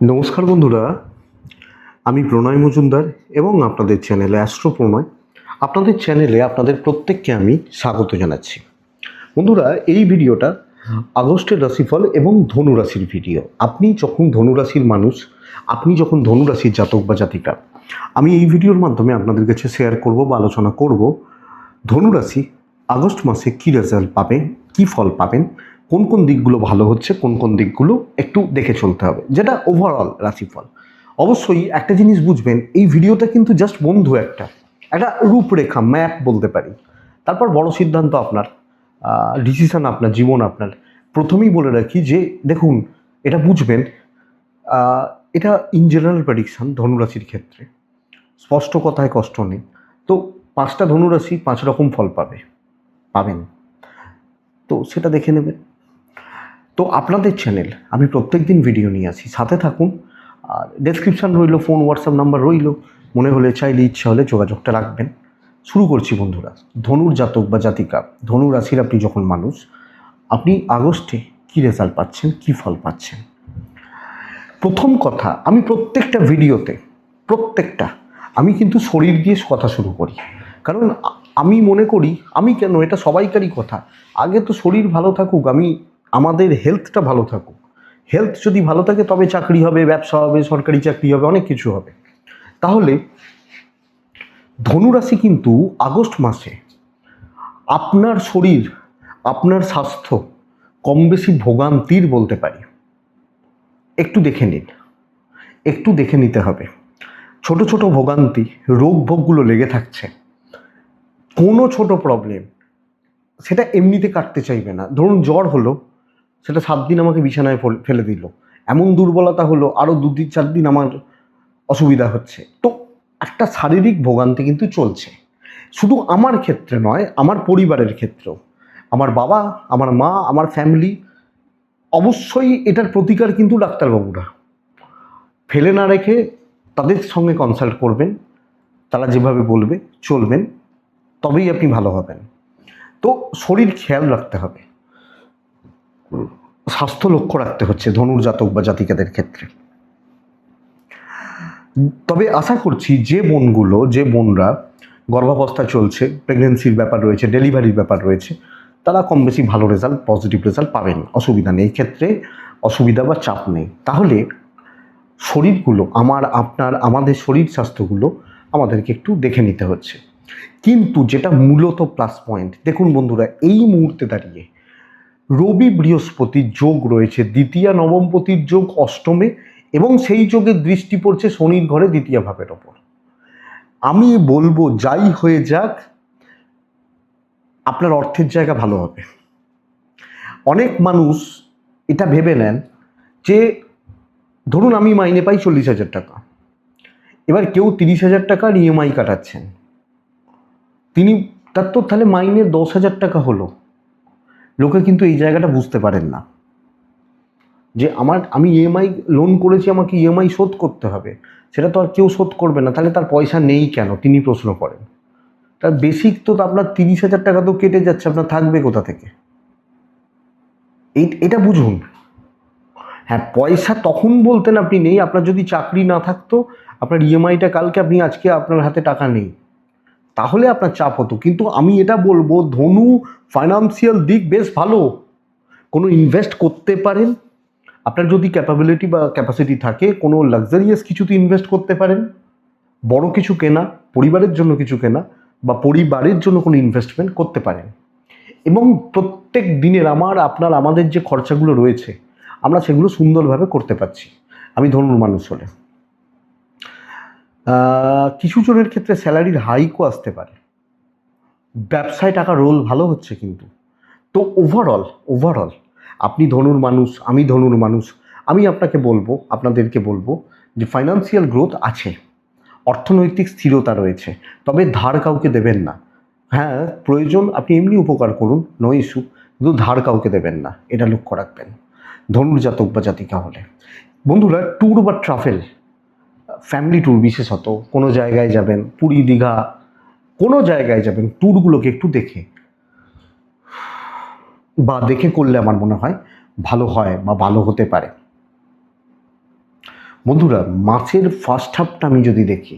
নমস্কার বন্ধুরা, আমি প্রণয় মজুমদার এবং আপনাদের চ্যানেলে অ্যাস্ট্রো প্রণয়। আপনাদের চ্যানেলে আপনাদের প্রত্যেককে আমি স্বাগত জানাচ্ছি। বন্ধুরা, এই ভিডিওটা আগস্টের রাশিফল এবং ধনুরাশির ভিডিও। আপনি যখন ধনুরাশির মানুষ, আপনি যখন ধনুরাশির জাতক বা জাতিকা, আমি এই ভিডিওর মাধ্যমে আপনাদের কাছে শেয়ার করব বা আলোচনা করব ধনুরাশি আগস্ট মাসে কী রেজাল্ট পাবেন, কী ফল পাবেন, কোন কোন দিকগুলো ভালো হচ্ছে, কোন কোন দিকগুলো একটু দেখে চলতে হবে, যেটা ওভারঅল রাশিফল। অবশ্যই একটা জিনিস বুঝবেন, এই ভিডিওটা কিন্তু জাস্ট বন্ধু একটা একটা রূপরেখা, ম্যাপ বলতে পারি। তারপর বড় সিদ্ধান্ত আপনার, ডিসিশন আপনার, জীবন আপনার। প্রথমেই বলে রাখি যে দেখুন, এটা বুঝবেন, এটা ইন জেনারেল প্রেডিকশন ধনুরাশির ক্ষেত্রে। স্পষ্ট কথায় কষ্ট নেই। তো 5টা ধনুরাশি 5 রকম ফল পাবেন, তো সেটা দেখে নেবেন। তো আপনাদের চ্যানেল, আমি প্রত্যেক দিন ভিডিও নিয়ে আসি, সাথে থাকুন। আর ডেসক্রিপশান রইল, ফোন হোয়াটসঅ্যাপ নাম্বার রইল, মনে হলে চাইলে ইচ্ছা হলে যোগাযোগটা রাখবেন। শুরু করছি বন্ধুরা। ধনুর জাতক বা জাতিকা, ধনু রাশির আপনি যখন মানুষ, আপনি আগস্টে কী রেজাল্ট পাচ্ছেন, কী ফল পাচ্ছেন। প্রথম কথা, আমি প্রত্যেকটা ভিডিওতে আমি কিন্তু শরীর দিয়ে কথা শুরু করি। কারণ আমি মনে করি, আমি কেন, এটা সবাইকারই কথা, আগে তো শরীর ভালো থাকুক, আমাদের হেলথটা ভালো থাকুক। হেলথ যদি ভালো থাকে তবে চাকরি হবে, ব্যবসা হবে, সরকারি চাকরি হবে, অনেক কিছু হবে। তাহলে ধনুরাশি কিন্তু আগস্ট মাসে আপনার শরীর, আপনার স্বাস্থ্য কম বেশি ভোগান্তির বলতে পারি। একটু দেখে নিন, একটু দেখে নিতে হবে। ছোট ছোট ভোগান্তি, রোগ ভোগগুলো লেগে থাকছে। কোনো ছোট প্রবলেম সেটা এমনিতে কাটতে চাইবে না। ধরুন জ্বর হলো, সেটা 7 দিন আমাকে বিছানায় ফেলে দিল। এমন দুর্বলতা হলো, আরও 2-4 দিন আমার অসুবিধা হচ্ছে। তো একটা শারীরিক ভোগান্তি কিন্তু চলছে। শুধু আমার ক্ষেত্রে নয়, আমার পরিবারের ক্ষেত্রেও। আমার বাবা, আমার মা, আমার ফ্যামিলি, অবশ্যই এটার প্রতিকার কিন্তু ডাক্তারবাবুরা। ফেলে না রেখে তাদের সঙ্গে কনসাল্ট করবেন, তারা যেভাবে বলবে চলবেন, তবেই আপনি ভালো হবেন। তো শরীর খেয়াল রাখতে হবে, স্বাস্থ্য লক্ষ্য রাখতে হচ্ছে ধনুর জাতক বা জাতিকাদের ক্ষেত্রে। তবে আশা করছি যে বোনরা গর্ভাবস্থা চলছে, প্রেগনেন্সির ব্যাপার রয়েছে, ডেলিভারির ব্যাপার রয়েছে, তারা কম বেশি ভালো রেজাল্ট, পজিটিভ রেজাল্ট পাবেন, অসুবিধা নেই। ক্ষেত্রে অসুবিধা বা চাপ নেই। তাহলে শরীরগুলো, আমাদের শরীর স্বাস্থ্যগুলো আমাদেরকে একটু দেখে নিতে হচ্ছে। কিন্তু যেটা মূলত প্লাস পয়েন্ট, দেখুন বন্ধুরা, এই মুহূর্তে দাঁড়িয়ে রবি বৃহস্পতির যোগ রয়েছে, দ্বিতীয়া নবমপতির যোগ অষ্টমে, এবং সেই যোগের দৃষ্টি পড়ছে শনির ঘরে দ্বিতীয় ভাবের ওপর। আমি বলবো, যাই হয়ে যাক, আপনার অর্থের জায়গা ভালো হবে। অনেক মানুষ এটা ভেবে নেন যে, ধরুন আমি মাইনে পাই 40,000 টাকা, এবার কেউ 30,000 টাকার ইএমআই কাটাচ্ছেন, তার তো তাহলে মাইনে 10,000 টাকা হলো। লোকে কিন্তু এই জায়গাটা বুঝতে পারেন না যে আমি ইএমআই লোন করেছি, আমাকে ইএমআই শোধ করতে হবে। সেটা তো আর কেউ শোধ করবে না, তাহলে তার পয়সা নেই কেন, তিনি প্রশ্ন করেন। তার বেসিক তো আপনার 30,000 টাকা তো কেটে যাচ্ছে, আপনার থাকবে কোথা থেকে? এটা বুঝুন। হ্যাঁ, পয়সা তখন বলতেন আপনি নেই, আপনার যদি চাকরি না থাকতো, আপনার ইএমআইটা কালকে, আজকে আপনার হাতে টাকা নেই, তাহলে আপনার চাপ হতো। কিন্তু আমি এটা বলবো, ধনু ফাইন্যান্সিয়াল দিক বেশ ভালো। কোনো ইনভেস্ট করতে পারেন, আপনার যদি ক্যাপাবিলিটি বা ক্যাপাসিটি থাকে, কোনো লাক্সারিয়াস কিছুতে ইনভেস্ট করতে পারেন, বড় কিছু কেনা, পরিবারের জন্য কিছু কেনা, বা পরিবারের জন্য কোনো ইনভেস্টমেন্ট করতে পারেন। এবং প্রত্যেক দিনের আমাদের যে খরচাগুলো রয়েছে, আমরা সেগুলো সুন্দরভাবে করতে পারছি, আমি ধনুর মানুষ হলে। কিছু জনের ক্ষেত্রে স্যালারির হাইকও আসতে পারে, ব্যবসায় টাকা রোল ভালো হচ্ছে কিন্তু। তো ওভারঅল আপনি ধনুর মানুষ, আমি ধনুর মানুষ, আমি আপনাদেরকে বলবো যে ফাইন্যান্সিয়াল গ্রোথ আছে, অর্থনৈতিক স্থিরতা রয়েছে। তবে ধার কাউকে দেবেন না। হ্যাঁ, প্রয়োজন আপনি এমনি উপকার করুন, নো ইস্যু, কিন্তু ধার কাউকে দেবেন না, এটা লক্ষ্য রাখবেন ধনুর জাতক বা জাতিকা হলে। বন্ধুরা, ট্যুর বা ট্রাভেল, ফ্যামিলি ট্যুর বিশেষত, কোনো জায়গায় যাবেন, পুরী দীঘা, কোনো জায়গায় যাবেন, ট্যুরগুলোকে একটু দেখে করলে আমার মনে হয় ভালো হয় বা ভালো হতে পারে। বন্ধুরা, মাসের ফার্স্ট হাফটা আমি যদি দেখি,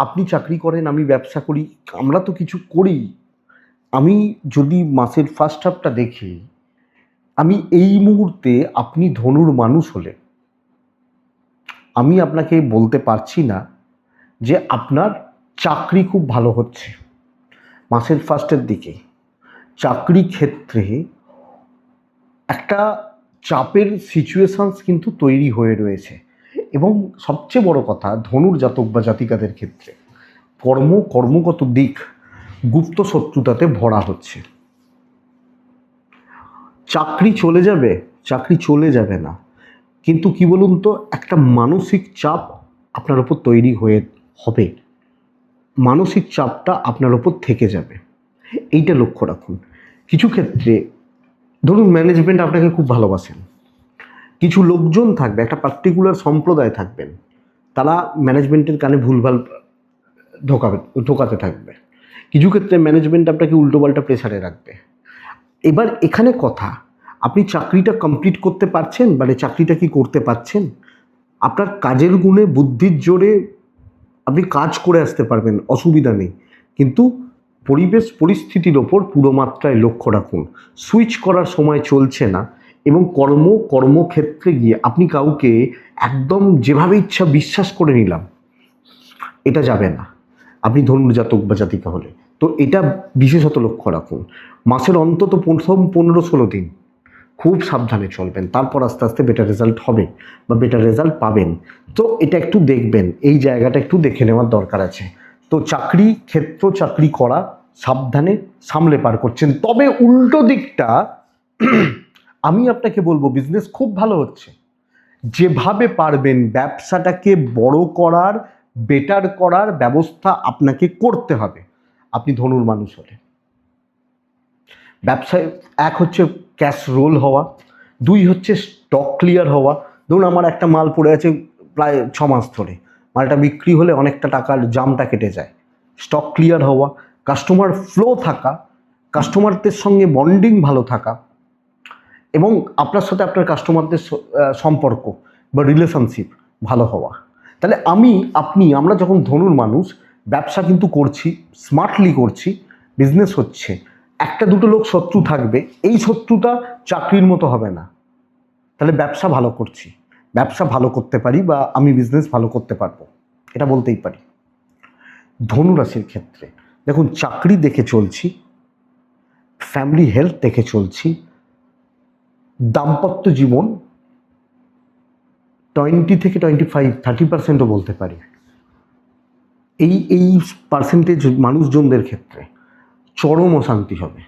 আপনি চাকরি করেন, আমি ব্যবসা করি, আমরা তো কিছু করি। আমি যদি মাসের ফার্স্ট হাফটা দেখি, আমি এই মুহূর্তে আপনি ধনুর মানুষ হলে আমি আপনাকে বলতে পারছি না যে আপনার চাকরি খুব ভালো হচ্ছে। মাসের ফার্স্টের দিকে চাকরি ক্ষেত্রে একটা চাপের সিচুয়েশনস কিন্তু তৈরি হয়ে রয়েছে। এবং সবচেয়ে বড় কথা, ধনুর জাতক বা জাতিকাদের ক্ষেত্রে কর্মগত দিক গুপ্ত শত্রুতাতে ভরা হচ্ছে। চাকরি চলে যাবে না, কিন্তু কি বলুন তো, একটা মানসিক চাপ আপনার ওপর তৈরি হবে। মানসিক চাপটা আপনার ওপর থেকে যাবে, এইটা লক্ষ্য রাখুন। কিছু ক্ষেত্রে ধরুন ম্যানেজমেন্ট আপনাকে খুব ভালোবাসেন, কিছু লোকজন থাকবে, একটা পার্টিকুলার সম্প্রদায় থাকবেন, তারা ম্যানেজমেন্টের কানে ভুলভাল ঢোকাতে থাকবে। কিছু ক্ষেত্রে ম্যানেজমেন্ট আপনাকে উল্টোপাল্টা প্রেসারে রাখবে। এবার এখানে কথা, আপনি চাকরিটা কমপ্লিট করতে পারছেন, মানে চাকরিটা কি করতে পারছেন? আপনার কাজের গুণে, বুদ্ধির জোরে আপনি কাজ করে আসতে পারবেন, অসুবিধা নেই। কিন্তু পরিবেশ পরিস্থিতির ওপর পুরো মাত্রায় লক্ষ্য রাখুন। সুইচ করার সময় চলছে না। এবং কর্মক্ষেত্রে গিয়ে আপনি কাউকে একদম যেভাবে ইচ্ছা বিশ্বাস করে নিলাম, এটা যাবে না আপনি ধনুর জাতক বা জাতিকা হলে। তো এটা বিশেষত লক্ষ্য রাখুন। মাসের অন্তত প্রথম 15-16 দিন খুব সাবধানে চলবেন, তারপর আস্তে আস্তে বেটার রেজাল্ট হবে বা বেটার রেজাল্ট পাবেন। তো এটা একটু দেখবেন, এই জায়গাটা একটু দেখে নেওয়ার দরকার আছে। তো চাকরি করা সাবধানে সামলে পার করছেন। তবে উল্টো দিকটা আমি আপনাকে বলবো, বিজনেস খুব ভালো হচ্ছে। যেভাবে পারবেন ব্যবসাটাকে বড় করার, বেটার করার ব্যবস্থা আপনাকে করতে হবে আপনি ধনুর মানুষ হলে। ব্যবসায় এক হচ্ছে ক্যাশ রোল হওয়া, দুই হচ্ছে স্টক ক্লিয়ার হওয়া। ধরুন আমার একটা মাল পড়ে আছে প্রায় 6 মাস ধরে, মালটা বিক্রি হলে অনেকটা টাকার জামটা কেটে যায়। স্টক ক্লিয়ার হওয়া, কাস্টমার ফ্লো থাকা, কাস্টমারদের সঙ্গে বন্ডিং ভালো থাকা, এবং আপনার সাথে আপনার কাস্টমারদের সম্পর্ক বা রিলেশনশিপ ভালো হওয়া। তাহলে আমরা যখন ধনুর মানুষ, ব্যবসা কিন্তু করছি, স্মার্টলি করছি, বিজনেস হচ্ছে, একটা দুটো লোক শত্রু থাকবে, এই শত্রুতা চাকরির মতো হবে না। তাহলে ব্যবসা ভালো করছি, ব্যবসা ভালো করতে পারি, বা আমি বিজনেস ভালো করতে পারবো, এটা বলতেই পারি। ধনুরাশির ক্ষেত্রে দেখুন, চাকরি দেখে চলছি, ফ্যামিলি হেলথ দেখে চলছি, দাম্পত্য জীবন 20 থেকে 25-30% বলতে পারি। এই পার্সেন্টেজ মানুষজনদের ক্ষেত্রে চরম অশান্তি হবে,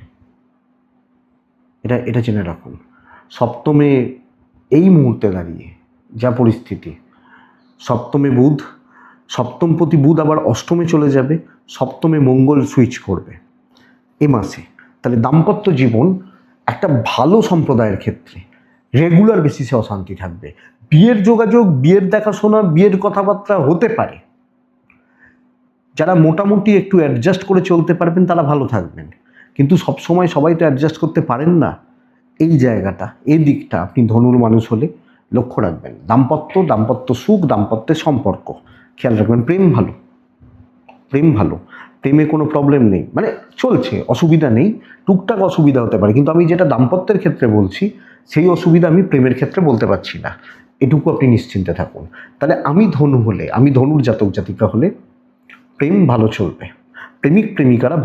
এটা জেনে রাখুন। সপ্তমে এই মুহূর্তে দাঁড়িয়ে যা পরিস্থিতি, সপ্তমপতি বুধ আবার অষ্টমে চলে যাবে, সপ্তমে মঙ্গল সুইচ করবে এ মাসে। তাহলে দাম্পত্য জীবন একটা ভালো সম্প্রদায়ের ক্ষেত্রে রেগুলার বেসিসে অশান্তি থাকবে। বিয়ের যোগাযোগ, বিয়ের দেখাশোনা, বিয়ের কথাবার্তা হতে পারে। যারা মোটামুটি একটু অ্যাডজাস্ট করে চলতে পারবেন তারা ভালো থাকবেন, কিন্তু সবসময় সবাই তো অ্যাডজাস্ট করতে পারেন না। এই জায়গাটা, এই দিকটা আপনি ধনুর মানুষ হলে লক্ষ্য রাখবেন। দাম্পত্য সুখ, দাম্পত্যের সম্পর্ক খেয়াল রাখবেন। প্রেম ভালো, প্রেমে কোনো প্রবলেম নেই, মানে চলছে, অসুবিধা নেই। টুকটাক অসুবিধা হতে পারে, কিন্তু আমি যেটা দাম্পত্যের ক্ষেত্রে বলছি সেই অসুবিধা আমি প্রেমের ক্ষেত্রে বলতে পারছি না, এটুকু আপনি নিশ্চিন্তে থাকুন। তাহলে আমি ধনুর জাতক জাতিকা হলে প্রেম ভালো চলবে, প্রেমিকারা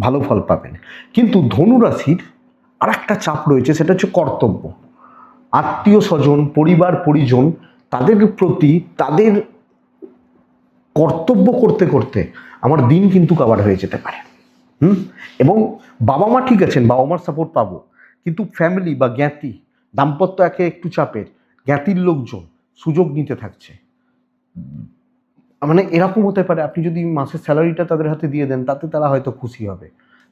ভালো ফল পাবেন। কিন্তু ধনুরাশির আর একটা চাপ রয়েছে, সেটা হচ্ছে কর্তব্য। আত্মীয় স্বজন, পরিবার পরিজন, তাদের প্রতি তাদের কর্তব্য করতে করতে আমার দিন কিন্তু কাভার হয়ে যেতে পারে। এবং বাবা মা ঠিক আছেন, বাবা মার সাপোর্ট পাবো, কিন্তু ফ্যামিলি বা জ্ঞাতি, দাম্পত্য একে একটু চাপের, জ্ঞাতির লোকজন সুযোগ নিতে থাকছে। মানে এরকম হতে পারে, আপনি যদি মাসের স্যালারিটা তাদের হাতে দিয়ে দেন, তাতে তারা হয়তো খুশি হবে।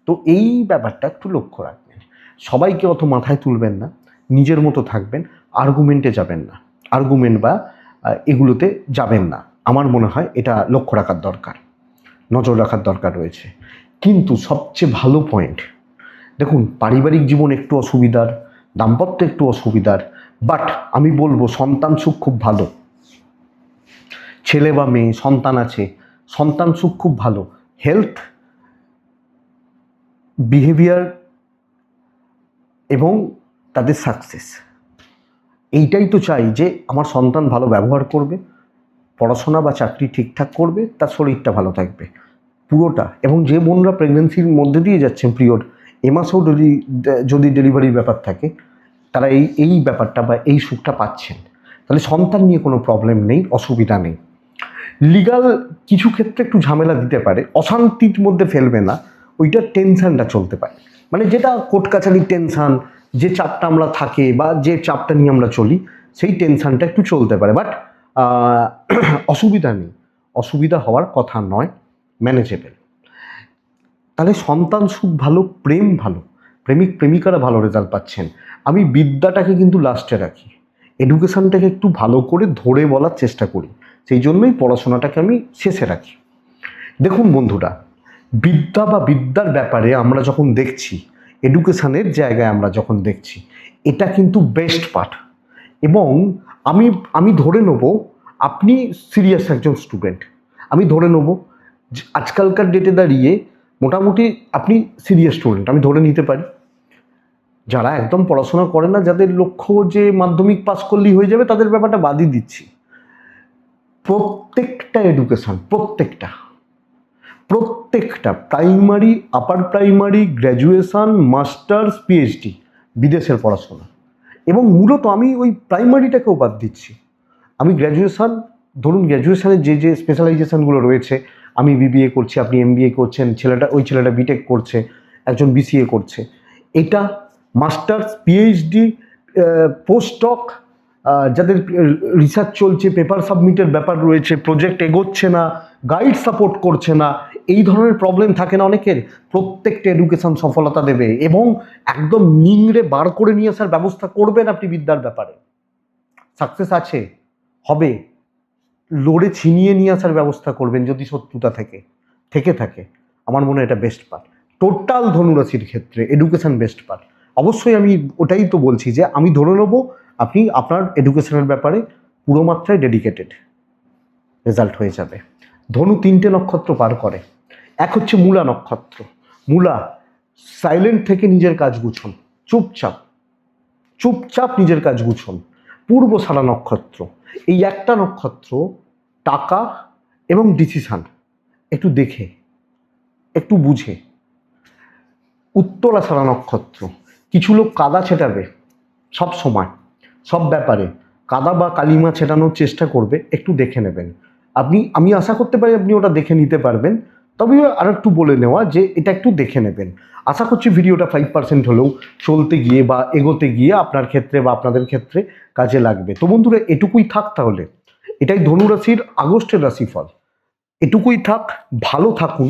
তো এই ব্যাপারটা একটু লক্ষ্য রাখবেন। সবাইকে অত মাথায় তুলবেন না, নিজের মতো থাকবেন, আর্গুমেন্টে যাবেন না, আর্গুমেন্ট বা এগুলোতে যাবেন না। আমার মনে হয় এটা লক্ষ্য রাখার দরকার, নজর রাখার দরকার রয়েছে। কিন্তু সবচেয়ে ভালো পয়েন্ট দেখুন, পারিবারিক জীবন একটু অসুবিধার, দাম্পত্য একটু অসুবিধার, বাট আমি বলবো সন্তান সুখ খুব ভালো। ছেলে বা মেয়ে সন্তান আছে, সন্তান সুখ খুব ভালো। হেলথ, বিহেভিয়ার এবং তাদের সাকসেস, এইটাই তো চাই যে আমার সন্তান ভালো ব্যবহার করবে, পড়াশোনা বা চাকরি ঠিকঠাক করবে, তার শরীরটা ভালো থাকবে পুরোটা। এবং যে বোনরা প্রেগনেন্সির মধ্যে দিয়ে যাচ্ছেন পিরিয়ড, এ মাসেও যদি ডেলিভারির ব্যাপার থাকে, তারা এই ব্যাপারটা বা এই সুখটা পাচ্ছেন। তাহলে সন্তান নিয়ে কোনো প্রবলেম নেই, অসুবিধা নেই। লিগাল কিছু ক্ষেত্রে একটু ঝামেলা দিতে পারে, অশান্তির মধ্যে ফেলবে না, ওইটার টেনশানটা চলতে পারে। মানে যেটা কোর্ট কাছারির টেনশান, যে চাপটা আমরা থাকে বা যে চাপটা নিয়ে আমরা চলি, সেই টেনশানটা একটু চলতে পারে, বাট অসুবিধা নেই, অসুবিধা হওয়ার কথা নয়, ম্যানেজেবল। তাহলে সন্তান সুখ ভালো, প্রেম ভালো, প্রেমিক প্রেমিকারা ভালো রেজাল্ট পাচ্ছেন। আমি বিদ্যাটাকে কিন্তু লাস্টে রাখি, এডুকেশানটাকে একটু ভালো করে ধরে বলার চেষ্টা করি, সেই জন্যই পড়াশোনাটাকে আমি শেষে রাখি। দেখুন বন্ধুরা, বিদ্যা বা বিদ্যার ব্যাপারে আমরা যখন দেখছি, এডুকেশানের জায়গায় আমরা যখন দেখছি, এটা কিন্তু বেস্ট পার্ট। এবং আমি ধরে নেব আপনি সিরিয়াস একজন স্টুডেন্ট, আমি ধরে নেব আজকালকার ডেটে দাঁড়িয়ে মোটামুটি আপনি সিরিয়াস স্টুডেন্ট, আমি ধরে নিতে পারি। যারা একদম পড়াশোনা করে না, যাদের লক্ষ্য যে মাধ্যমিক পাস করলেই হয়ে যাবে, তাদের ব্যাপারটা বাদই দিচ্ছি। প্রত্যেকটা এডুকেশান, প্রত্যেকটা primary, upper primary, graduation, masters, PhD, বিদেশের পড়াশোনা। এবং মূলত আমি ওই প্রাইমারিটাকেও বাদ দিচ্ছি। আমি গ্র্যাজুয়েশান, ধরুন গ্র্যাজুয়েশানের যে স্পেশালাইজেশানগুলো রয়েছে, আমি বিবিএ করছি, আপনি এমবিএ করছেন, ওই ছেলেটা বিটেক করছে, একজন বিসিএ করছে, এটা মাস্টার্স, পিএইচডি, পোস্টডক, যাদের রিসার্চ চলছে, পেপার সাবমিটের ব্যাপার রয়েছে, প্রজেক্ট এগোচ্ছে না, গাইড সাপোর্ট করছে না, এই ধরনের প্রবলেম থাকে না অনেকের। প্রত্যেকটা এডুকেশান সফলতা দেবে এবং একদম নিংড়ে বার করে নিয়ে আসার ব্যবস্থা করবেন আপনি বিদ্যার ব্যাপারে। সাকসেস আছে, হবে, লড়ে ছিনিয়ে নিয়ে আসার ব্যবস্থা করবেন যদি শত্রুতা থেকে থাকে। আমার মনে হয় এটা বেস্ট পার্ট টোটাল ধনুরাশির ক্ষেত্রে, এডুকেশান বেস্ট পার্ট। অবশ্যই আমি ওটাই তো বলছি যে আমি ধরে নেব আপনি আপনার এডুকেশনের ব্যাপারে পুরো মাত্রায় ডেডিকেটেড, রেজাল্ট হয়ে যাবে। ধনু 3টে নক্ষত্র পার করে। এক হচ্ছে মূলা নক্ষত্র। মূলা, সাইলেন্ট থেকে নিজের কাজ গুছন, চুপচাপ নিজের কাজ গুছন। পূর্বশালা নক্ষত্র, এই একটা নক্ষত্র টাকা এবং ডিসিশান একটু দেখে, একটু বুঝে। উত্তরাশারা নক্ষত্র, কিছু লোক কাদা ছেটাবে সব সময়, সব ব্যাপারে কাদা বা কালিমা ছেটানোর চেষ্টা করবে, একটু দেখে নেবেন। আমি আশা করতে পারি আপনি ওটা দেখে নিতে পারবেন, তবে আর একটু বলে নেওয়া যে এটা একটু দেখে নেবেন। আশা করছি ভিডিওটা 5% হলেও চলতে গিয়ে বা এগোতে গিয়ে আপনার ক্ষেত্রে বা আপনাদের ক্ষেত্রে কাজে লাগবে। তো বন্ধুরা, এটুকুই থাক তাহলে। এটাই ধনুরাশির আগস্টের রাশিফল। এটুকুই থাক। ভালো থাকুন,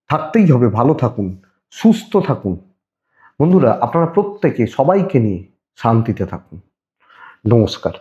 থাকতেই হবে, ভালো থাকুন, সুস্থ থাকুন। বন্ধুরা, আপনারা প্রত্যেকে সবাইকে নিয়ে শান্তিতে থাকুন। নমস্কার।